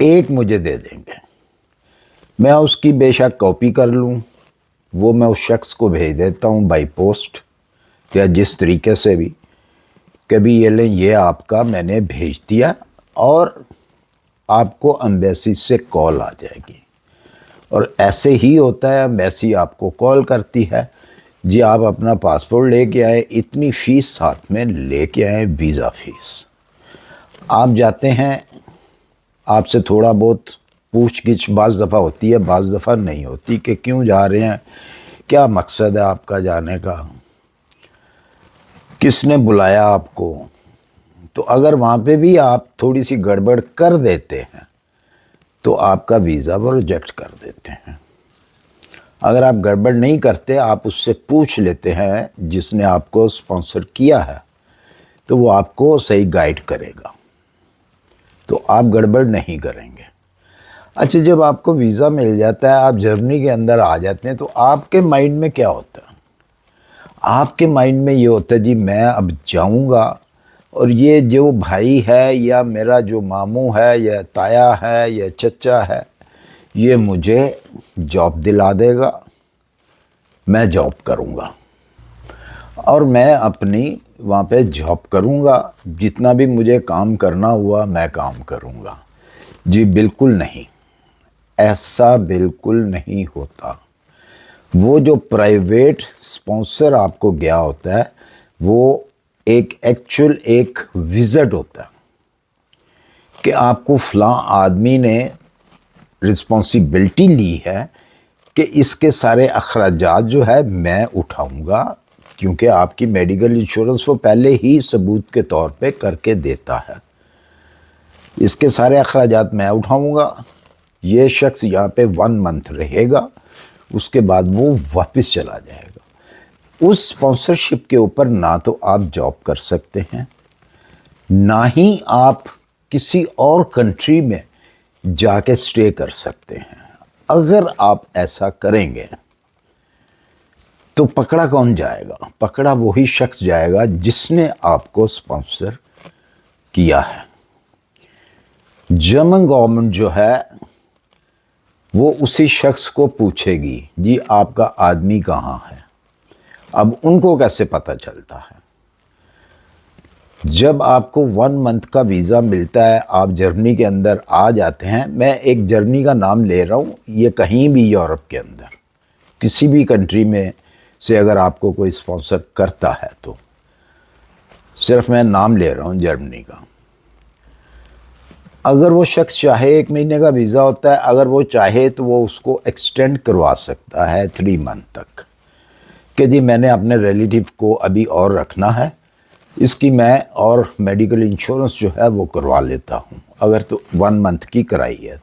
ایک مجھے دے دیں گے، میں اس کی بے شک کاپی کر لوں، وہ میں اس شخص کو بھیج دیتا ہوں بائی پوسٹ یا جس طریقے سے بھی، کبھی یہ لیں یہ آپ کا میں نے بھیج دیا، اور آپ کو ایمبیسی سے کال آ جائے گی۔ اور ایسے ہی ہوتا ہے، ایمبیسی آپ کو کال کرتی ہے، جی آپ اپنا پاسپورٹ لے کے آئے، اتنی فیس ساتھ میں لے کے آئے، ویزا فیس۔ آپ جاتے ہیں، آپ سے تھوڑا بہت پوچھ گچھ بعض دفعہ ہوتی ہے، بعض دفعہ نہیں ہوتی، کہ کیوں جا رہے ہیں، کیا مقصد ہے آپ کا جانے کا، کس نے بلایا آپ کو۔ تو اگر وہاں پہ بھی آپ تھوڑی سی گڑبڑ کر دیتے ہیں تو آپ کا ویزا وہ ریجیکٹ کر دیتے ہیں۔ اگر آپ گڑبڑ نہیں کرتے، آپ اس سے پوچھ لیتے ہیں جس نے آپ کو اسپانسر کیا ہے، تو وہ آپ کو صحیح گائیڈ کرے گا، تو آپ گڑبڑ نہیں کریں گے۔ اچھا، جب آپ کو ویزا مل جاتا ہے، آپ جرمنی کے اندر آ جاتے ہیں، تو آپ کے مائنڈ میں کیا ہوتا ہے؟ آپ کے مائنڈ میں یہ ہوتا ہے جی میں اب جاؤں گا، اور یہ جو بھائی ہے یا میرا جو ماموں ہے یا تایا ہے یا چچا ہے، یہ مجھے جاب دلا دے گا، میں جاب کروں گا، اور میں اپنی وہاں پہ جاب کروں گا، جتنا بھی مجھے کام کرنا ہوا میں کام کروں گا۔ جی بالکل نہیں، ایسا بالکل نہیں ہوتا۔ وہ جو پرائیویٹ اسپانسر آپ کو گیا ہوتا ہے، وہ ایک ایکچول ایک وزٹ ہوتا ہے کہ آپ کو فلاں آدمی نے رسپانسیبلٹی لی ہے کہ اس کے سارے اخراجات جو ہے میں اٹھاؤں گا، کیونکہ آپ کی میڈیکل انشورنس وہ پہلے ہی ثبوت کے طور پہ کر کے دیتا ہے، اس کے سارے اخراجات میں اٹھاؤں گا۔ یہ شخص یہاں پہ 1 منتھ رہے گا، اس کے بعد وہ واپس چلا جائے گا۔ اس اسپانسرشپ کے اوپر نہ تو آپ جاب کر سکتے ہیں، نہ ہی آپ کسی اور کنٹری میں جا کے سٹے کر سکتے ہیں۔ اگر آپ ایسا کریں گے تو پکڑا کون جائے گا؟ پکڑا وہی شخص جائے گا جس نے آپ کو اسپانسر کیا ہے۔ جرمن گورنمنٹ جو ہے وہ اسی شخص کو پوچھے گی جی آپ کا آدمی کہاں ہے۔ اب ان کو کیسے پتہ چلتا ہے؟ جب آپ کو 1 منتھ کا ویزا ملتا ہے، آپ جرمنی کے اندر آ جاتے ہیں، میں ایک جرمنی کا نام لے رہا ہوں، یہ کہیں بھی یورپ کے اندر کسی بھی کنٹری میں سے اگر آپ کو کوئی اسپانسر کرتا ہے تو صرف میں نام لے رہا ہوں جرمنی کا، اگر وہ شخص چاہے 1 مہینے کا ویزا ہوتا ہے، اگر وہ چاہے تو وہ اس کو ایکسٹینڈ کروا سکتا ہے 3 منتھ تک، کہ جی میں نے اپنے ریلیٹیو کو ابھی اور رکھنا ہے، اس کی میں اور میڈیکل انشورنس جو ہے وہ کروا لیتا ہوں، اگر تو 1 منتھ کی کرائی ہے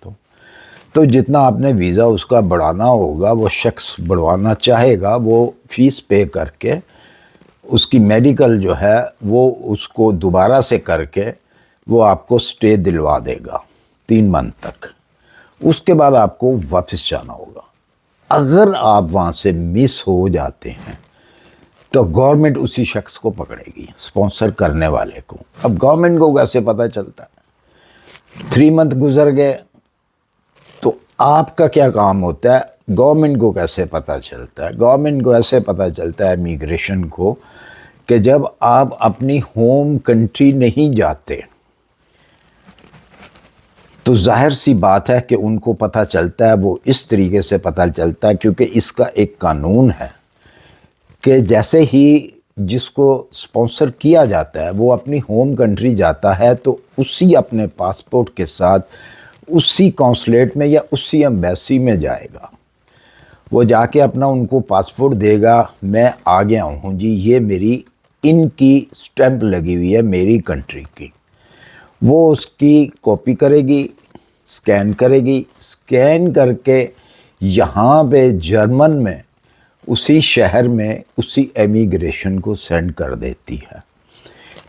تو جتنا آپ نے ویزا اس کا بڑھانا ہوگا، وہ شخص بڑھوانا چاہے گا، وہ فیس پے کر کے اس کی میڈیکل جو ہے وہ اس کو دوبارہ سے کر کے وہ آپ کو سٹے دلوا دے گا 3 منتھ تک۔ اس کے بعد آپ کو واپس جانا ہوگا۔ اگر آپ وہاں سے مس ہو جاتے ہیں تو گورنمنٹ اسی شخص کو پکڑے گی، اسپانسر کرنے والے کو۔ اب گورنمنٹ کو کیسے پتہ چلتا ہے؟ 3 منتھ گزر گئے تو آپ کا کیا کام ہوتا ہے؟ گورنمنٹ کو کیسے پتہ چلتا ہے؟ گورنمنٹ کو ایسے پتہ چلتا ہے امیگریشن کو کہ جب آپ اپنی ہوم کنٹری نہیں جاتے تو ظاہر سی بات ہے کہ ان کو پتہ چلتا ہے، وہ اس طریقے سے پتہ چلتا ہے کیونکہ اس کا ایک قانون ہے کہ جیسے ہی جس کو اسپانسر کیا جاتا ہے وہ اپنی ہوم کنٹری جاتا ہے تو اسی اپنے پاسپورٹ کے ساتھ اسی کونسلیٹ میں یا اسی ایمبیسی میں جائے گا، وہ جا کے اپنا ان کو پاسپورٹ دے گا، میں آ گیا ہوں جی، یہ میری ان کی سٹیمپ لگی ہوئی ہے میری کنٹری کی۔ وہ اس کی کاپی کرے گی، سکین کرے گی، سکین کر کے یہاں پہ جرمن میں اسی شہر میں اسی امیگریشن کو سینڈ کر دیتی ہے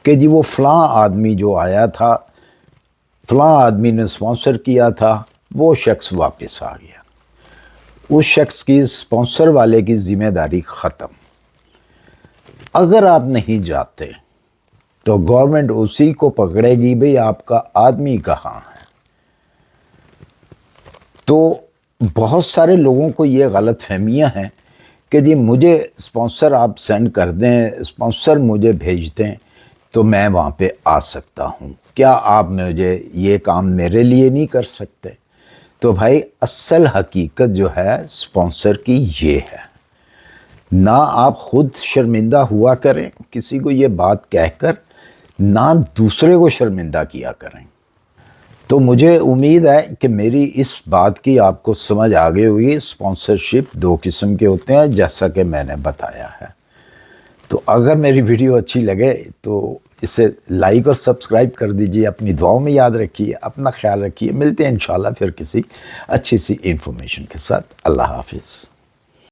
کہ جی وہ فلاں آدمی جو آیا تھا، فلاں آدمی نے اسپانسر کیا تھا، وہ شخص واپس آ گیا۔ اس شخص کی اسپانسر والے کی ذمہ داری ختم۔ اگر آپ نہیں جاتے تو گورنمنٹ اسی کو پکڑے گی، بھئی آپ کا آدمی کہاں ہے۔ تو بہت سارے لوگوں کو یہ غلط فہمیاں ہیں کہ جی مجھے اسپانسر آپ سینڈ کر دیں، اسپانسر مجھے بھیج دیں تو میں وہاں پہ آ سکتا ہوں، کیا آپ مجھے یہ کام میرے لیے نہیں کر سکتے؟ تو بھائی اصل حقیقت جو ہے اسپانسر کی یہ ہے، نہ آپ خود شرمندہ ہوا کریں کسی کو یہ بات کہہ کر، نہ دوسرے کو شرمندہ کیا کریں۔ تو مجھے امید ہے کہ میری اس بات کی آپ کو سمجھ آ گئی ہوگی۔ اسپانسرشپ دو قسم کے ہوتے ہیں جیسا کہ میں نے بتایا ہے۔ تو اگر میری ویڈیو اچھی لگے تو اسے لائک اور سبسکرائب کر دیجئے، اپنی دعاؤں میں یاد رکھیے، اپنا خیال رکھیے۔ ملتے ہیں انشاءاللہ پھر کسی اچھی سی انفارمیشن کے ساتھ۔ اللہ حافظ۔